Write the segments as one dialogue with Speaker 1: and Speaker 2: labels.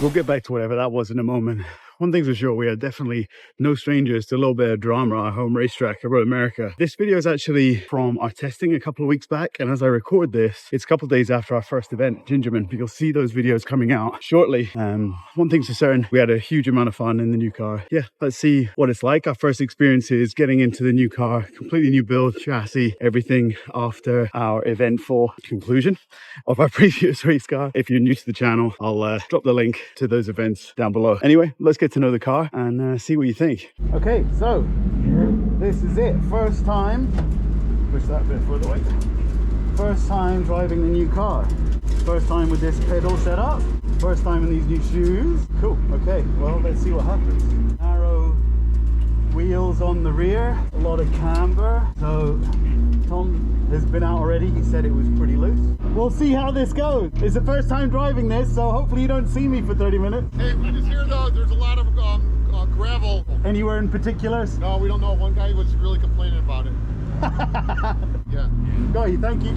Speaker 1: we'll get back to whatever that was in a moment. One thing's for sure, we are definitely no strangers to a little bit of drama at our home racetrack at Road America. This video is actually from our testing a couple of weeks back, and as I record this, it's a couple of days after our first event, Gingerman. You'll see those videos coming out shortly. One thing's for certain, we had a huge amount of fun in the new car. Yeah, let's see what it's like. Our first experiences getting into the new car, completely new build, chassis, everything after our eventful conclusion of our previous race car. If you're new to the channel, I'll drop the link to those events down below. Anyway, let's get to know the car and see what you think. Okay, so this is it. First time, push that a bit further away. First time driving the new car. First time with this pedal setup. First time in these new shoes. Cool. Okay, well, let's see what happens. Narrow wheels on the rear, a lot of camber. So Tom has been out already. He said it was pretty loose. We'll see how this goes. It's the first time driving this, so hopefully you don't see me for 30 minutes.
Speaker 2: Hey, we just hear though there's a lot of gravel.
Speaker 1: Anywhere in particular?
Speaker 2: No, we don't know. One guy was really complaining about it. Yeah.
Speaker 1: Got you, thank you.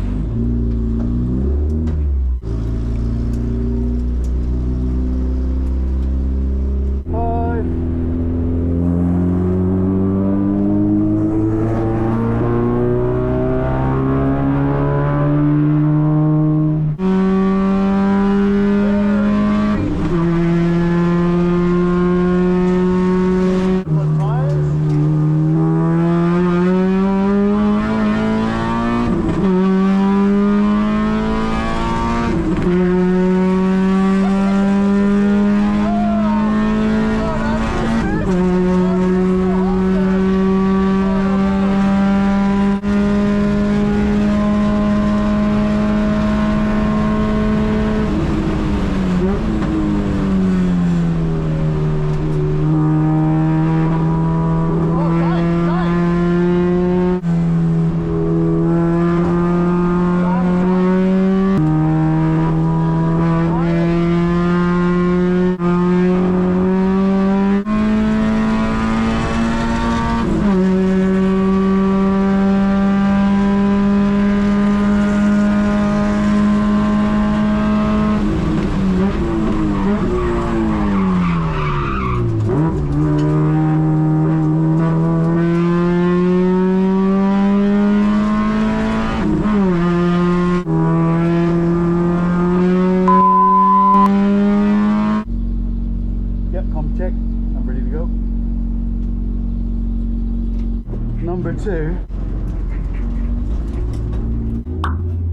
Speaker 1: Number 2.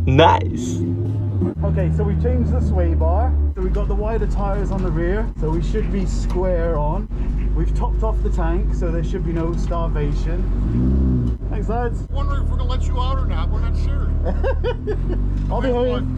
Speaker 3: Nice.
Speaker 1: Okay, so we've changed the sway bar. So we've got the wider tires on the rear, so we should be square on. We've topped off the tank, so there should be no starvation. Thanks, lads.
Speaker 2: I'm wondering if we're gonna let you out or not. We're not sure.
Speaker 1: I'll be home.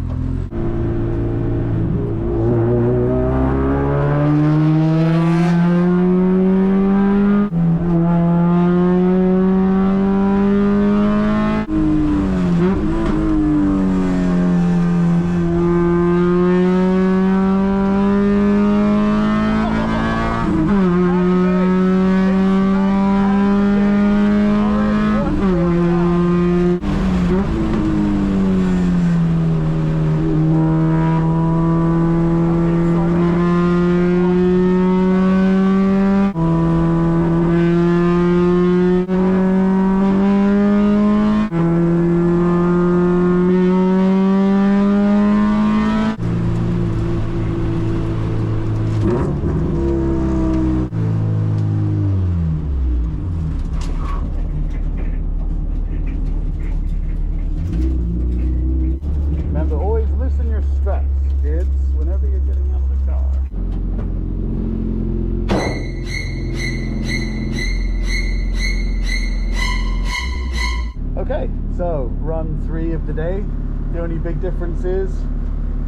Speaker 1: Okay, so run 3 of the day. The only big difference is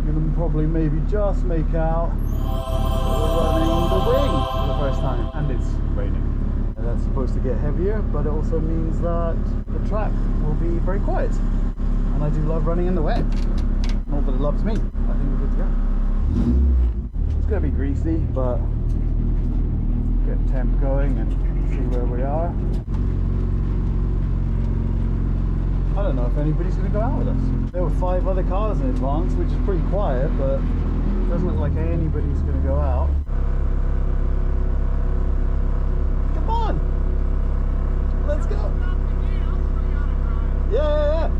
Speaker 1: you can probably maybe just make out we're running the wing for the first time, and it's raining. And that's supposed to get heavier, but it also means that the track will be very quiet. And I do love running in the wet. Not that it loves me. I think we're good to go. It's gonna be greasy, but get temp going and see where we are. I don't know if anybody's going to go out with us. There were 5 other cars in advance, which is pretty quiet, but Doesn't look like anybody's gonna go out. Come on! Let's go! Yeah!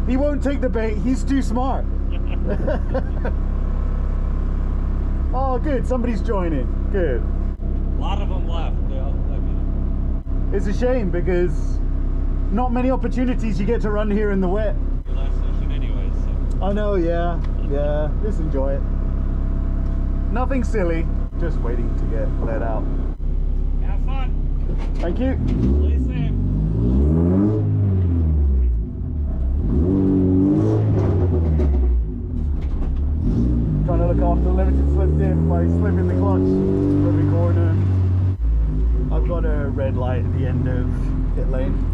Speaker 1: He won't take the bait, he's too smart. Oh, good, somebody's joining. Good.
Speaker 3: A lot of them left.
Speaker 1: It's a shame because not many opportunities you get to run here in the wet.
Speaker 3: Your last session anyways, so.
Speaker 1: I know, yeah. Yeah, just enjoy it. Nothing silly, just waiting to get let out.
Speaker 3: Have fun.
Speaker 1: Thank you.
Speaker 3: Play safe.
Speaker 1: Trying to look after the limited slip diff by slipping the clutch every corner. I've got a red light at the end of pit lane.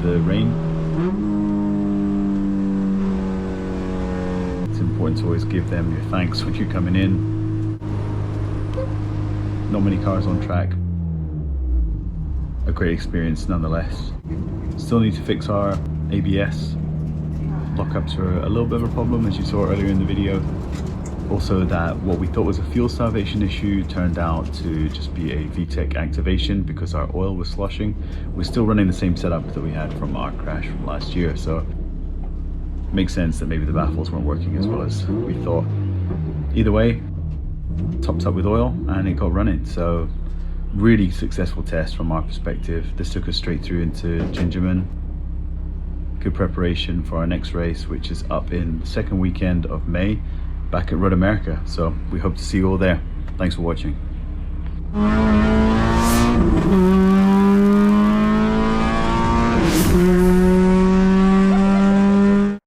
Speaker 1: the rain. It's important to always give them your thanks when you're coming in. Not many cars on track. A great experience nonetheless. Still need to fix our ABS. Lockups are a little bit of a problem, as you saw earlier in the video. Also, that what we thought was a fuel starvation issue turned out to just be a VTEC activation because our oil was sloshing. We're still running the same setup that we had from our crash from last year, so it makes sense that maybe the baffles weren't working as well as we thought. Either way, topped up with oil and it got running, so really successful test from our perspective. This took us straight through into Gingerman. Good preparation for our next race, which is up in the second weekend of May back at Road America, so we hope to see you all there. Thanks for watching.